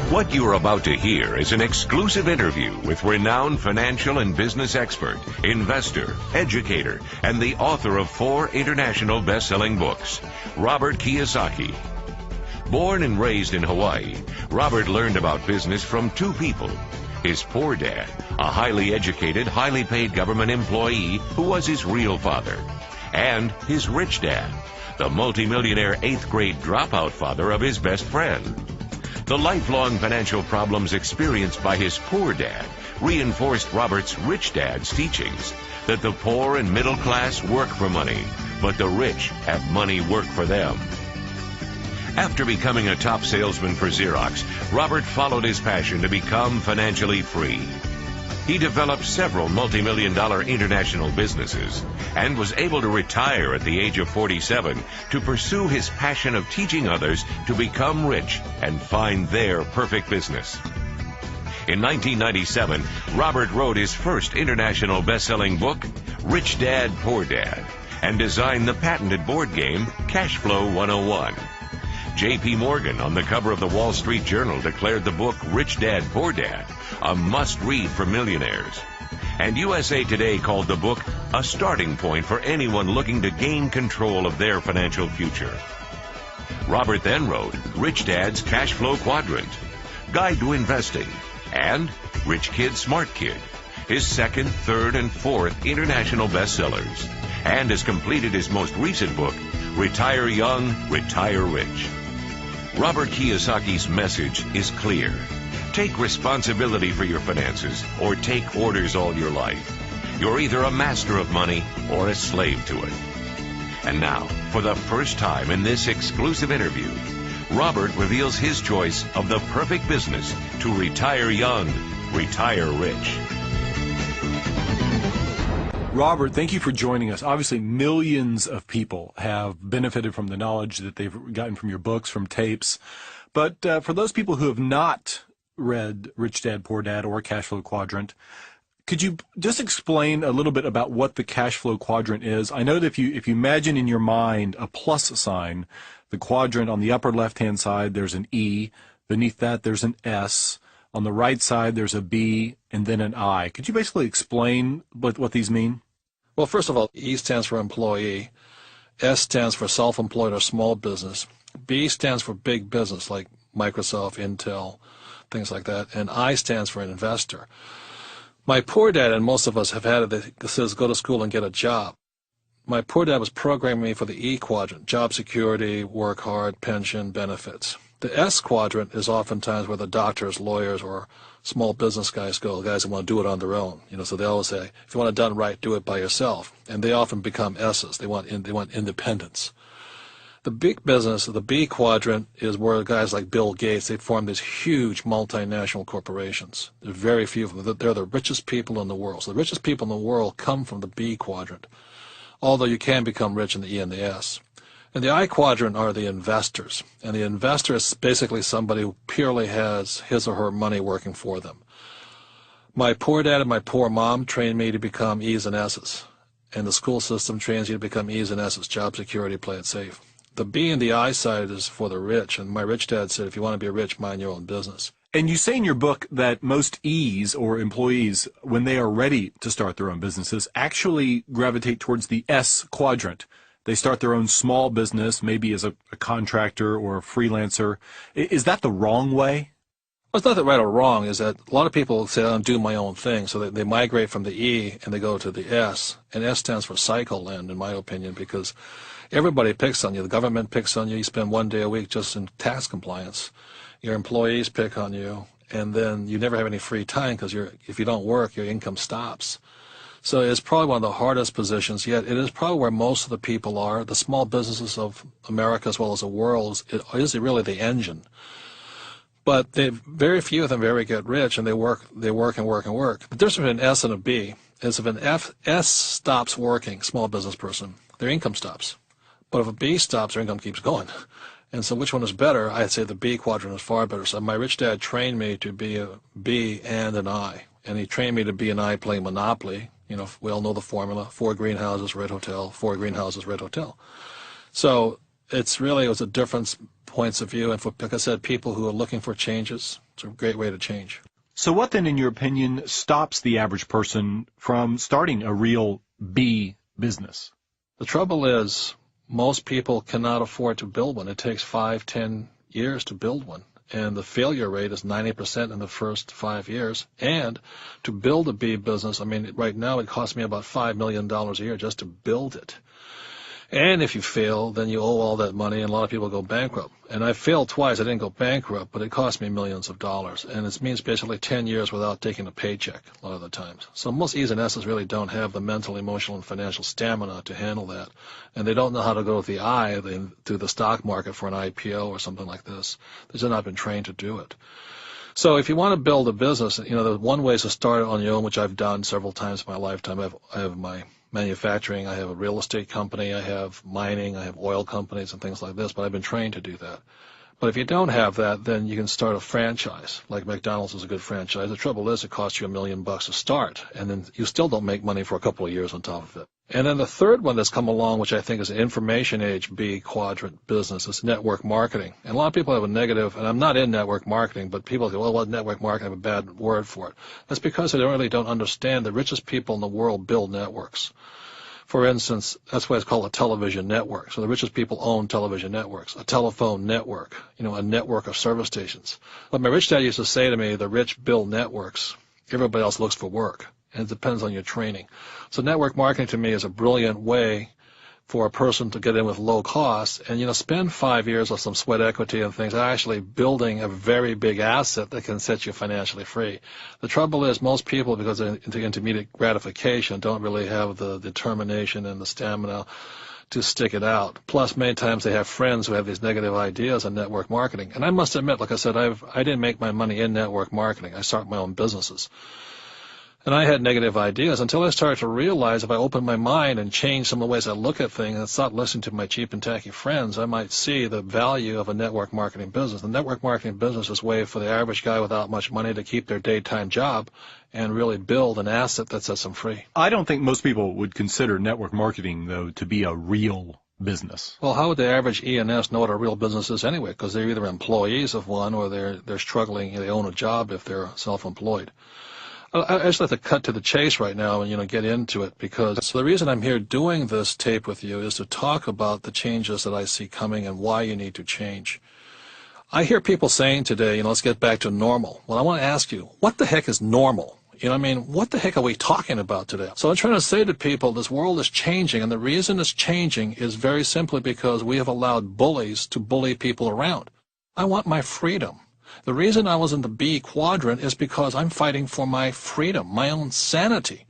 What you're about to hear is an exclusive interview with renowned financial and business expert, investor, educator, and the author of 4 international best-selling books, Robert Kiyosaki. Born and raised in Hawaii, Robert learned about business from 2 people. His poor dad, a highly educated, highly paid government employee who was his real father, and his rich dad, the multimillionaire 8th grade dropout father of his best friend. The lifelong financial problems experienced by his poor dad reinforced Robert's rich dad's teachings that the poor and middle class work for money, but the rich have money work for them. After becoming a top salesman for Xerox, Robert followed his passion to become financially free. He developed several multi-million-dollar international businesses and was able to retire at the age of 47 to pursue his passion of teaching others to become rich and find their perfect business. In 1997, Robert wrote his first international best-selling book, Rich Dad, Poor Dad, and designed the patented board game Cash Flow 101. J.P. Morgan, on the cover of the Wall Street Journal, declared the book Rich Dad, Poor Dad a must-read for millionaires. And USA Today called the book a starting point for anyone looking to gain control of their financial future. Robert then wrote Rich Dad's Cash Flow Quadrant, Guide to Investing, and Rich Kid, Smart Kid, his second, third, and fourth international bestsellers, and has completed his most recent book, Retire Young, Retire Rich. Robert Kiyosaki's message is clear. Take responsibility for your finances or take orders all your life. You're either a master of money or a slave to it. And now, for the first time in this exclusive interview, Robert reveals his choice of the perfect business to retire young, retire rich. Robert, thank you for joining us. Obviously, millions of people have benefited from the knowledge that they've gotten from your books, from tapes. But for those people who have not read Rich Dad, Poor Dad or Cash Flow Quadrant, could you just explain a little bit about what the Cash Flow Quadrant is? I know that if you imagine in your mind a plus sign, the quadrant on the upper left-hand side, there's an E. Beneath that, there's an S. On the right side, there's a B and then an I. Could you basically explain what these mean? Well, first of all, E stands for employee, S stands for self-employed or small business, B stands for big business like Microsoft, Intel, things like that, and I stands for investor. My poor dad, and most of us have had it, that says go to school and get a job. My poor dad was programming me for the E quadrant, job security, work hard, pension, benefits. The S quadrant is oftentimes where the doctors, lawyers, or small business guys go, the guys that want to do it on their own. So they always say, if you want it done right, do it by yourself. And they often become S's. They want independence. The big business, the B quadrant, is where guys like Bill Gates, they form these huge multinational corporations. There are very few of them. They're the richest people in the world. So the richest people in the world come from the B quadrant, although you can become rich in the E and the S. And the I quadrant are the investors. And the investor is basically somebody who purely has his or her money working for them. My poor dad and my poor mom trained me to become E's and S's. And the school system trains you to become E's and S's, job security, play it safe. The B and the I side is for the rich. And my rich dad said, if you want to be rich, mind your own business. And you say in your book that most E's or employees, when they are ready to start their own businesses, actually gravitate towards the S quadrant. They start their own small business, maybe as a contractor or a freelancer. Is that the wrong way? Well, it's not that right or wrong. Is that a lot of people say, I'm doing my own thing. So they migrate from the E and they go to the S. And S stands for cycle land, in my opinion, because everybody picks on you. The government picks on you. You spend 1 day a week just in tax compliance. Your employees pick on you. And then you never have any free time because if you don't work, your income stops. So it's probably one of the hardest positions, yet it is probably where most of the people are. The small businesses of America as well as the world is really the engine. But very few of them ever get rich, and they work and work and work. The difference between an S and a B is if an S stops working, small business person, their income stops. But if a B stops, their income keeps going. And so which one is better? I'd say the B quadrant is far better. So my rich dad trained me to be a B and an I. And he trained me to be an I playing Monopoly. We all know the formula, 4 greenhouses, red hotel, 4 greenhouses, red hotel. So It was a different points of view. And for, like I said, people who are looking for changes, it's a great way to change. So what then, in your opinion, stops the average person from starting a real B business? The trouble is most people cannot afford to build one. It takes 5-10 years to build one. And the failure rate is 90% in the first 5 years. And to build a B business, I mean, right now it costs me about $5 million a year just to build it. And if you fail, then you owe all that money, and a lot of people go bankrupt. And I failed twice. I didn't go bankrupt, but it cost me millions of dollars. And it means basically 10 years without taking a paycheck a lot of the times. So most E's and S's really don't have the mental, emotional, and financial stamina to handle that. And they don't know how to go with the I to the stock market for an IPO or something like this. They've just not been trained to do it. So if you want to build a business, the one way is to start on your own, which I've done several times in my lifetime. I have my manufacturing, I have a real estate company, I have mining, I have oil companies and things like this, but I've been trained to do that. But if you don't have that, then you can start a franchise. Like McDonald's is a good franchise. The trouble is it costs you $1 million to start, and then you still don't make money for a couple of years on top of it. And then the third one that's come along, which I think is an information age B quadrant business, is network marketing. And a lot of people have a negative, and I'm not in network marketing, but people go, well, network marketing, I have a bad word for it. That's because they really don't understand the richest people in the world build networks. For instance, that's why it's called a television network. So the richest people own television networks, a telephone network, a network of service stations. But my rich dad used to say to me, the rich build networks, everybody else looks for work. And it depends on your training. So network marketing to me is a brilliant way for a person to get in with low cost and, spend 5 years of some sweat equity and things, actually building a very big asset that can set you financially free. The trouble is most people, because they're into intermediate gratification, don't really have the determination and the stamina to stick it out. Plus, many times they have friends who have these negative ideas on network marketing. And I must admit, like I said, I didn't make my money in network marketing. I started my own businesses. And I had negative ideas until I started to realize if I opened my mind and changed some of the ways I look at things and stopped listening to my cheap and tacky friends, I might see the value of a network marketing business. The network marketing business is a way for the average guy without much money to keep their daytime job and really build an asset that sets them free. I don't think most people would consider network marketing, though, to be a real business. Well, how would the average E&S know what a real business is anyway? Because they're either employees of one or they're struggling, they own a job if they're self-employed. I just like to cut to the chase right now and, get into it so the reason I'm here doing this tape with you is to talk about the changes that I see coming and why you need to change. I hear people saying today, let's get back to normal. Well, I want to ask you, what the heck is normal? What the heck are we talking about today? So I'm trying to say to people, this world is changing, and the reason it's changing is very simply because we have allowed bullies to bully people around. I want my freedom. The reason I was in the B quadrant is because I'm fighting for my freedom, my own sanity.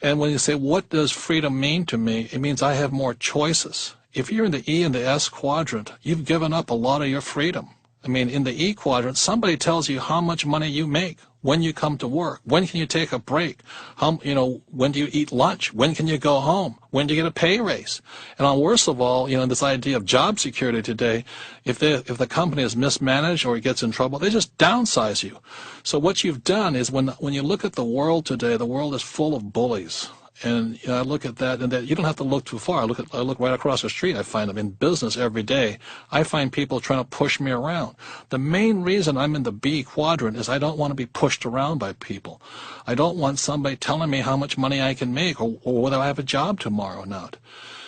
And when you say, what does freedom mean to me? It means I have more choices. If you're in the E and the S quadrant, you've given up a lot of your freedom. In the E quadrant, somebody tells you how much money you make, when you come to work, when can you take a break, when do you eat lunch, when can you go home, when do you get a pay raise. And worst of all, this idea of job security today, if the company is mismanaged or it gets in trouble, they just downsize you. So what you've done is when you look at the world today, the world is full of bullies. And I look at that, and that you don't have to look too far. I look right across the street. I find them in business every day. I find people trying to push me around. The main reason I'm in the B quadrant is I don't want to be pushed around by people. I don't want somebody telling me how much money I can make or whether I have a job tomorrow or not.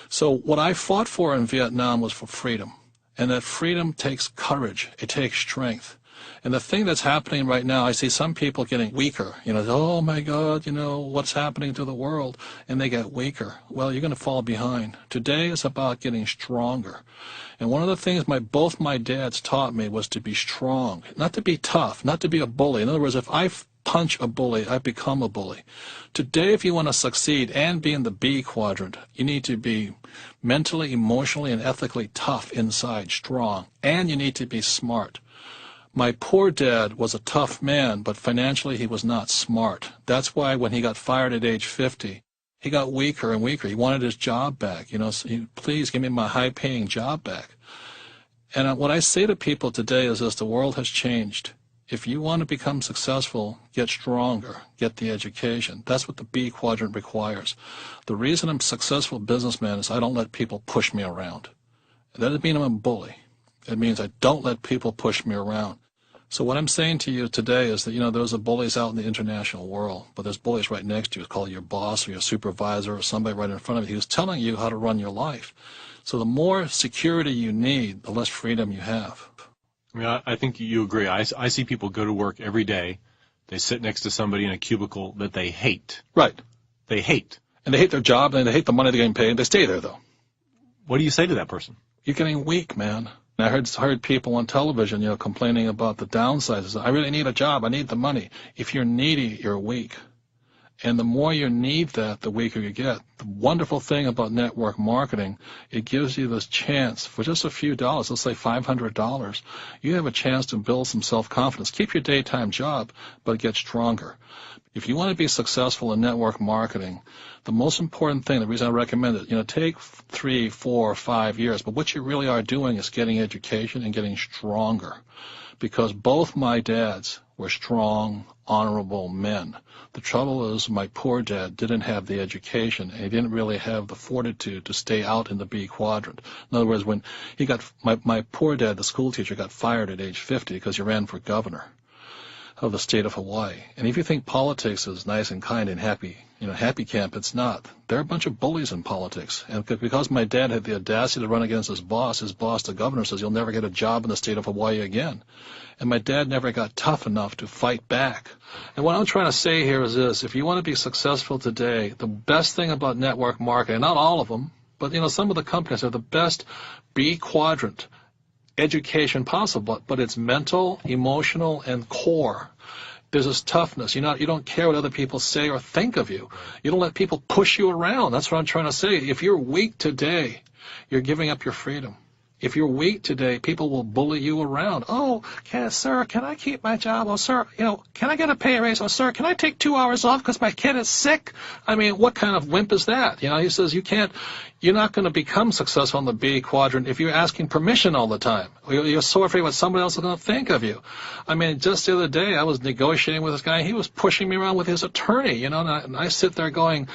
So what I fought for in Vietnam was for freedom. And that freedom takes courage. It takes strength. And the thing that's happening right now, I see some people getting weaker. Oh my God, what's happening to the world? And they get weaker. Well, you're going to fall behind. Today is about getting stronger. And one of the things both my dads taught me was to be strong, not to be tough, not to be a bully. In other words, if I punch a bully, I become a bully. Today, if you want to succeed and be in the B quadrant, you need to be mentally, emotionally, and ethically tough inside, strong. And you need to be smart. My poor dad was a tough man, but financially he was not smart. That's why when he got fired at age 50, he got weaker and weaker. He wanted his job back. So please give me my high-paying job back. And what I say to people today is this: the world has changed. If you want to become successful, get stronger, get the education. That's what the B quadrant requires. The reason I'm a successful businessman is I don't let people push me around. That doesn't mean I'm a bully. It means I don't let people push me around. So what I'm saying to you today is that, those are bullies out in the international world, but there's bullies right next to you. It's called your boss or your supervisor or somebody right in front of you who's telling you how to run your life. So the more security you need, the less freedom you have. I mean, I think you agree. I see people go to work every day. They sit next to somebody in a cubicle that they hate. Right. They hate. And they hate their job, and they hate the money they're getting paid. They stay there, though. What do you say to that person? You're getting weak, man. I heard people on television, complaining about the downsides. I really need a job. I need the money. If you're needy, you're weak. And the more you need that, the weaker you get. The wonderful thing about network marketing, it gives you this chance for just a few dollars, let's say $500, you have a chance to build some self-confidence. Keep your daytime job, but get stronger. If you want to be successful in network marketing, the most important thing, the reason I recommend it, take 3, 4, 5 years, but what you really are doing is getting education and getting stronger. Because both my dads were strong, honorable men. The trouble is my poor dad didn't have the education, and he didn't really have the fortitude to stay out in the B quadrant. In other words, when he got, my poor dad, the school teacher, got fired at age 50 because he ran for governor of the state of Hawaii. And if you think politics is nice and kind and happy, happy camp, it's not. There are a bunch of bullies in politics. And because my dad had the audacity to run against his boss, the governor, says you'll never get a job in the state of Hawaii again. And my dad never got tough enough to fight back. And what I'm trying to say here is this: if you want to be successful today, the best thing about network marketing, not all of them, but some of the companies are the best B quadrant education possible, but it's mental, emotional, and core. There's this toughness. You don't care what other people say or think of you. You don't let people push you around. That's what I'm trying to say. If you're weak today, you're giving up your freedom. If you're weak today, people will bully you around. Oh, sir, can I keep my job? Oh, sir, can I get a pay raise? Oh, sir, can I take 2 hours off because my kid is sick? I mean, what kind of wimp is that? He says you're not going to become successful in the B quadrant if you're asking permission all the time. You're so afraid what somebody else is going to think of you. I mean, just the other day, I was negotiating with this guy. He was pushing me around with his attorney, and I sit there going,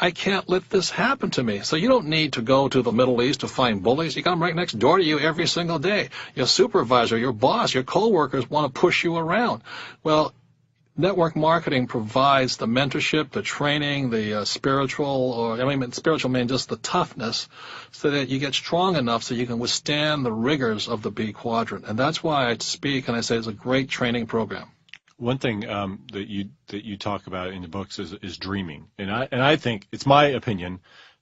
I can't let this happen to me. So you don't need to go to the Middle East to find bullies. You got them right next door to you every single day. Your supervisor, your boss, your coworkers want to push you around. Well, network marketing provides the mentorship, the training, the spiritual means just the toughness, so that you get strong enough so you can withstand the rigors of the B quadrant. And that's why I speak and I say it's a great training program. One thing that you talk about in the books is dreaming, and I think it's my opinion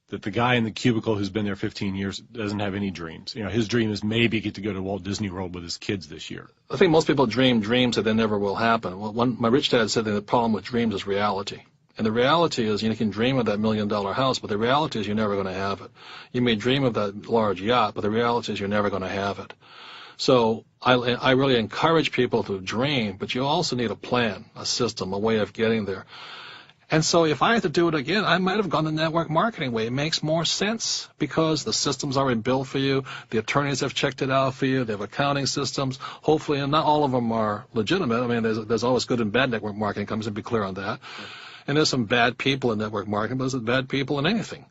that the guy in the cubicle who's been there 15 years doesn't have any dreams. His dream is maybe get to go to Walt Disney World with his kids this year. I think most people dream dreams that they never will happen. Well, my rich dad said that the problem with dreams is reality. And the reality is you can dream of that $1 million house, but the reality is you're never going to have it. You may dream of that large yacht, but the reality is you're never going to have it. So I really encourage people to dream, but you also need a plan, a system, a way of getting there. And so if I had to do it again, I might have gone the network marketing way. It makes more sense because the system's already built for you. The attorneys have checked it out for you. They have accounting systems. Hopefully, and not all of them are legitimate. I mean, there's always good and bad network marketing companies, to be clear on that. And there's some bad people in network marketing, but there's bad people in anything.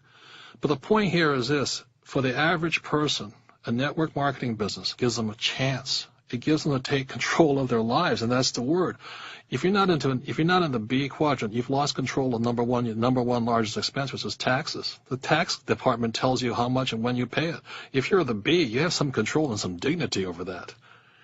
But the point here is this: for the average person, a network marketing business gives them a chance. It gives them to take control of their lives, and that's the word. If you're not in the B quadrant, you've lost control of your number one largest expense, which is taxes. The tax department tells you how much and when you pay it. If you're the B, you have some control and some dignity over that.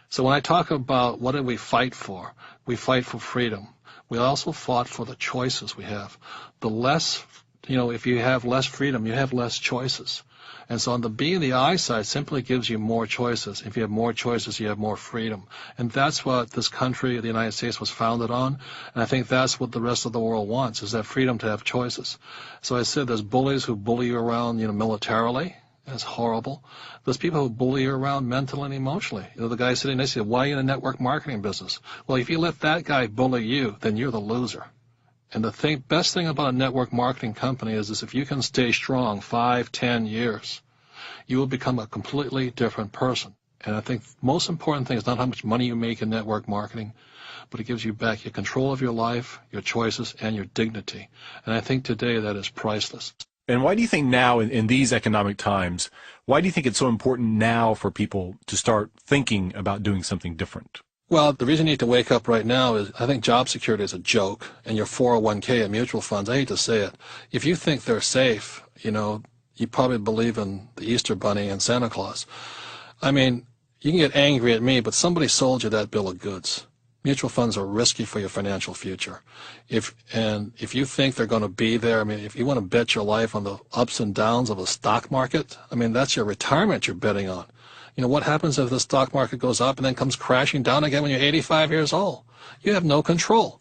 So when I talk about what do we fight for, we fight for freedom. We also fought for the choices we have. If you have less freedom, you have less choices. And so on the B and the I side simply gives you more choices. If you have more choices, you have more freedom. And that's what this country, the United States, was founded on. And I think that's what the rest of the world wants, is that freedom to have choices. So I said there's bullies who bully you around, militarily. That's horrible. There's people who bully you around mentally and emotionally. The guy sitting next to you, why are you in a network marketing business? Well, if you let that guy bully you, then you're the loser. And the best thing about a network marketing company is if you can stay strong 5, 10 years, you will become a completely different person. And I think the most important thing is not how much money you make in network marketing, but it gives you back your control of your life, your choices, and your dignity. And I think today that is priceless. And why do you think now, in these economic times, why do you think it's so important now for people to start thinking about doing something different? Well, the reason you need to wake up right now is I think job security is a joke, and your 401k and mutual funds, I hate to say it, if you think they're safe, you probably believe in the Easter Bunny and Santa Claus. I mean, you can get angry at me, but somebody sold you that bill of goods. Mutual funds are risky for your financial future. If you think they're going to be there, I mean, if you want to bet your life on the ups and downs of a stock market, I mean, that's your retirement you're betting on. What happens if the stock market goes up and then comes crashing down again when you're 85 years old? You have no control.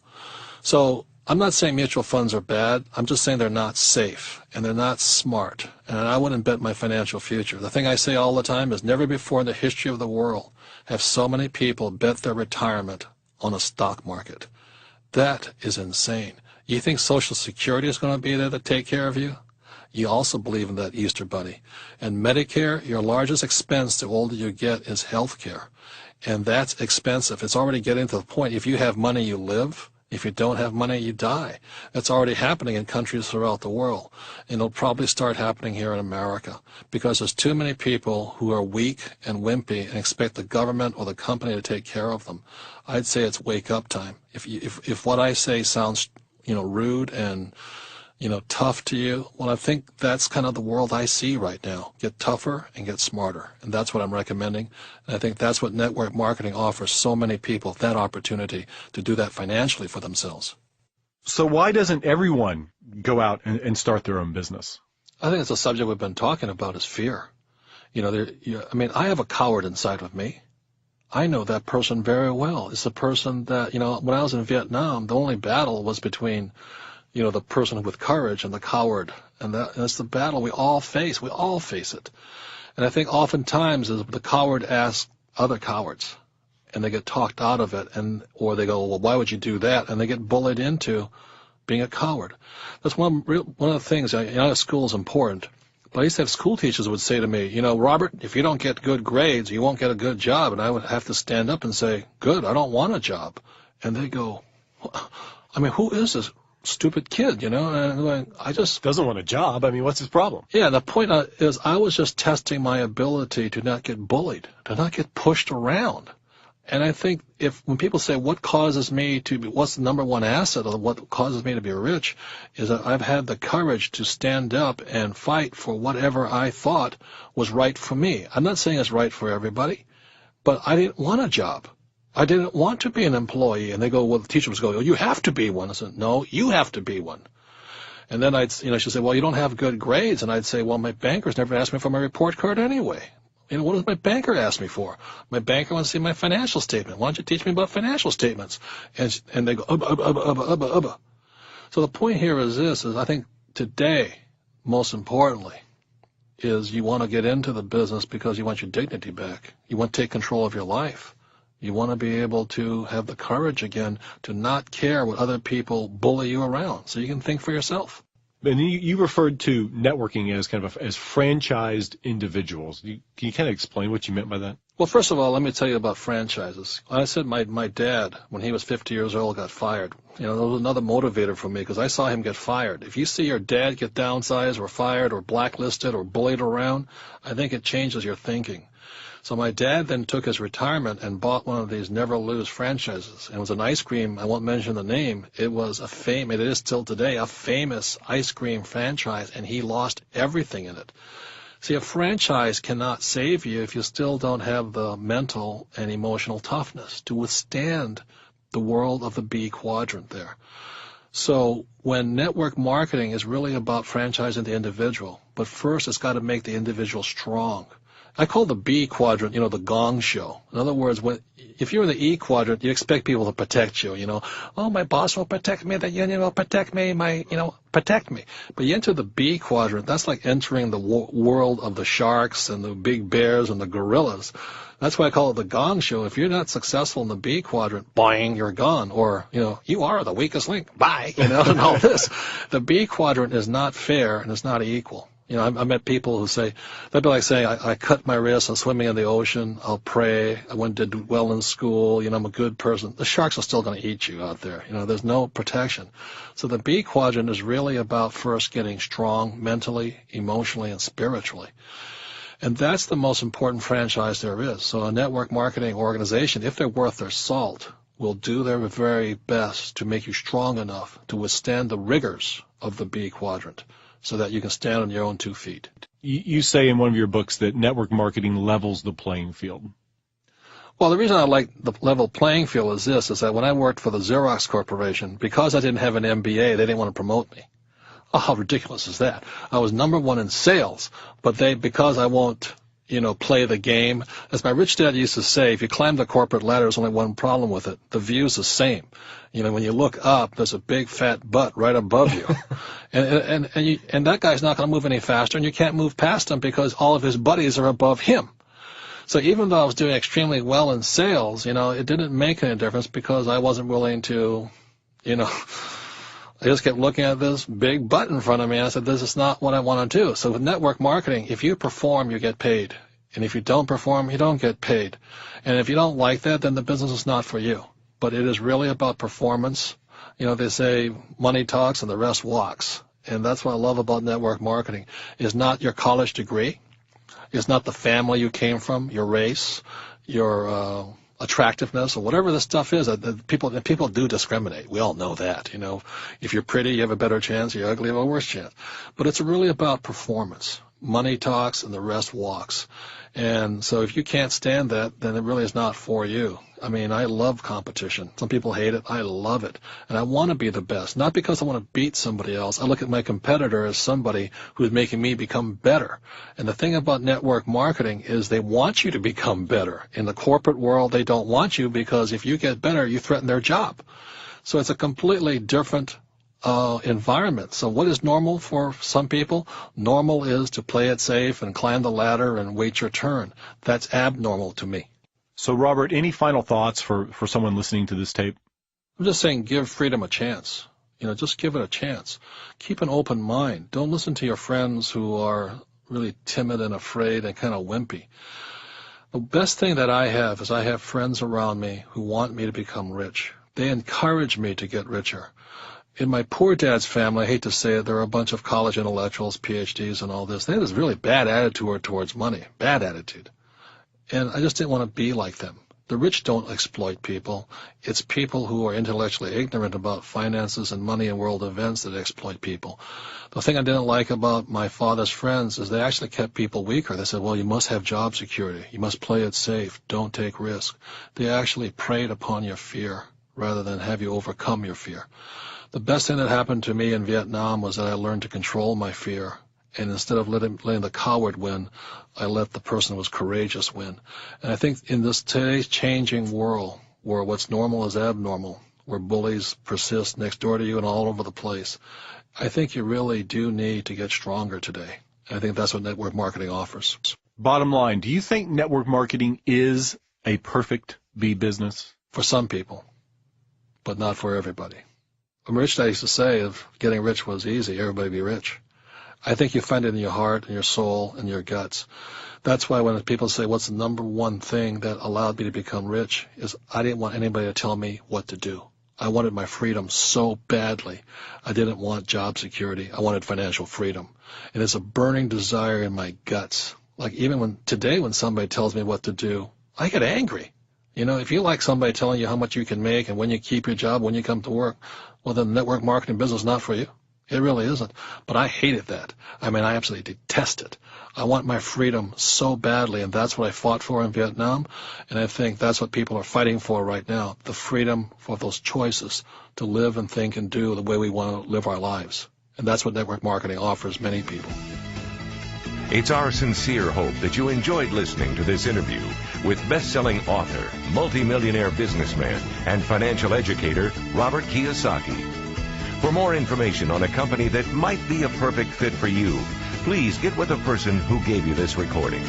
So I'm not saying mutual funds are bad. I'm just saying they're not safe and they're not smart. And I wouldn't bet my financial future. The thing I say all the time is never before in the history of the world have so many people bet their retirement on a stock market. That is insane. You think Social Security is going to be there to take care of you? You also believe in that Easter Bunny. And Medicare, your largest expense the older you get is health care. And that's expensive. It's already getting to the point, if you have money, you live. If you don't have money, you die. That's already happening in countries throughout the world. And it'll probably start happening here in America because there's too many people who are weak and wimpy and expect the government or the company to take care of them. I'd say it's wake up time. If what I say sounds, rude and tough to you, well, I think that's kind of the world I see right now. Get tougher and get smarter. And that's what I'm recommending. And I think that's what network marketing offers so many people, that opportunity to do that financially for themselves. So why doesn't everyone go out and start their own business? I think it's a subject we've been talking about is fear. I have a coward inside of me. I know that person very well. It's a person that, when I was in Vietnam, the only battle was between the person with courage and the coward. And that's the battle we all face. We all face it. And I think oftentimes is the coward asks other cowards, and they get talked out of it, or they go, well, why would you do that? And they get bullied into being a coward. That's one of the things. School is important. But I used to have school teachers who would say to me, Robert, if you don't get good grades, you won't get a good job. And I would have to stand up and say, good, I don't want a job. And they go, who is this stupid kid, And I'm going, I just doesn't want a job. What's his problem? Yeah, the point is I was just testing my ability to not get bullied, to not get pushed around. And I think when people say what's the number one asset or what causes me to be rich, is that I've had the courage to stand up and fight for whatever I thought was right for me. I'm not saying it's right for everybody, but I didn't want a job. I didn't want to be an employee. And they go, well, the teacher was going, oh, you have to be one. I said, no, you have to be one. And then she'd say, well, you don't have good grades. And I'd say, well, my banker's never asked me for my report card anyway. What does my banker ask me for? My banker wants to see my financial statement. Why don't you teach me about financial statements? And they go, So the point here is I think today, most importantly, is you want to get into the business because you want your dignity back. You want to take control of your life. You want to be able to have the courage again to not care what other people bully you around, so you can think for yourself. And you referred to networking as as franchised individuals. Can you kind of explain what you meant by that? Well, first of all, let me tell you about franchises. I said my dad, when he was 50 years old, got fired. That was another motivator for me because I saw him get fired. If you see your dad get downsized or fired or blacklisted or bullied around, I think it changes your thinking. So my dad then took his retirement and bought one of these never lose franchises. And it was an ice cream, I won't mention the name. It was it is still today, a famous ice cream franchise, and he lost everything in it. See, a franchise cannot save you if you still don't have the mental and emotional toughness to withstand the world of the B quadrant there. So when network marketing is really about franchising the individual, but first it's got to make the individual strong. I call the B quadrant, the gong show. In other words, if you're in the E quadrant, you expect people to protect you, Oh, my boss will protect me, the union will protect me, protect me. But you enter the B quadrant, that's like entering the world of the sharks and the big bears and the gorillas. That's why I call it the gong show. If you're not successful in the B quadrant, boing, you're gone. Or, you are the weakest link, bye, and all this. The B quadrant is not fair and it's not equal. You know, I met people who say, that'd be like saying, I cut my wrist, I'm swimming in the ocean, I'll pray, I went to do well in school, you know, I'm a good person. The sharks are still going to eat you out there. You know, there's no protection. So the B quadrant is really about first getting strong mentally, emotionally, and spiritually. And that's the most important franchise there is. So a network marketing organization, if they're worth their salt, will do their very best to make you strong enough to withstand the rigors of the B quadrant, so that you can stand on your own 2 feet. You say in one of your books that network marketing levels the playing field. Well, the reason I like the level playing field is this, is that when I worked for the Xerox Corporation, because I didn't have an MBA, they didn't want to promote me. Oh, how ridiculous is that? I was #1 in sales, but because I won't, you know, play the game, as my rich dad used to say, if you climb the corporate ladder, there's only one problem with it. The view's the same. You know, when you look up, there's a big fat butt right above you. and that guy's not going to move any faster, and you can't move past him because all of his buddies are above him. So even though I was doing extremely well in sales, you know, it didn't make any difference because I wasn't willing to, you know, I just kept looking at this big butt in front of me, and I said, this is not what I want to do. So with network marketing, if you perform, you get paid. And if you don't perform, you don't get paid. And if you don't like that, then the business is not for you. But it is really about performance. You know, they say money talks and the rest walks. And that's what I love about network marketing. It's not your college degree. It's not the family you came from, your race, your attractiveness, or whatever the stuff is. People do discriminate. We all know that. You know, if you're pretty, you have a better chance. If you're ugly, you have a worse chance. But it's really about performance. Money talks and the rest walks. And so if you can't stand that, then it really is not for you. I mean, I love competition. Some people hate it. I love it. And I want to be the best, not because I want to beat somebody else. I look at my competitor as somebody who's making me become better. And the thing about network marketing is they want you to become better. In the corporate world, they don't want you because if you get better, you threaten their job. So it's a completely different environment. So what is normal for some people? Normal is to play it safe and climb the ladder and wait your turn. That's abnormal to me. So, Robert, any final thoughts for someone listening to this tape? I'm just saying give freedom a chance. You know, just give it a chance. Keep an open mind. Don't listen to your friends who are really timid and afraid and kind of wimpy. The best thing that I have is I have friends around me who want me to become rich. They encourage me to get richer. In my poor dad's family, I hate to say it, there are a bunch of college intellectuals, PhDs, and all this. They had this really bad attitude towards money, bad attitude. And I just didn't want to be like them. The rich don't exploit people. It's people who are intellectually ignorant about finances and money and world events that exploit people. The thing I didn't like about my father's friends is they actually kept people weaker. They said, well, you must have job security. You must play it safe. Don't take risk. They actually preyed upon your fear rather than have you overcome your fear. The best thing that happened to me in Vietnam was that I learned to control my fear. And instead of letting the coward win, I let the person who was courageous win. And I think in this today's changing world, where what's normal is abnormal, where bullies persist next door to you and all over the place, I think you really do need to get stronger today. And I think that's what network marketing offers. Bottom line, do you think network marketing is a perfect B business? For some people, but not for everybody. My rich dad used to say if getting rich was easy, everybody would be rich. I think you find it in your heart and your soul and your guts. That's why when people say, what's the #1 thing that allowed me to become rich, is I didn't want anybody to tell me what to do. I wanted my freedom so badly. I didn't want job security. I wanted financial freedom. And it's a burning desire in my guts. Like even today when somebody tells me what to do, I get angry. You know, if you like somebody telling you how much you can make and when you keep your job, when you come to work, well, then network marketing business is not for you. It really isn't. But I hated that. I mean, I absolutely detest it. I want my freedom so badly, and that's what I fought for in Vietnam. And I think that's what people are fighting for right now, the freedom for those choices to live and think and do the way we want to live our lives. And that's what network marketing offers many people. It's our sincere hope that you enjoyed listening to this interview with best-selling author, multimillionaire businessman, and financial educator, Robert Kiyosaki. For more information on a company that might be a perfect fit for you, please get with the person who gave you this recording.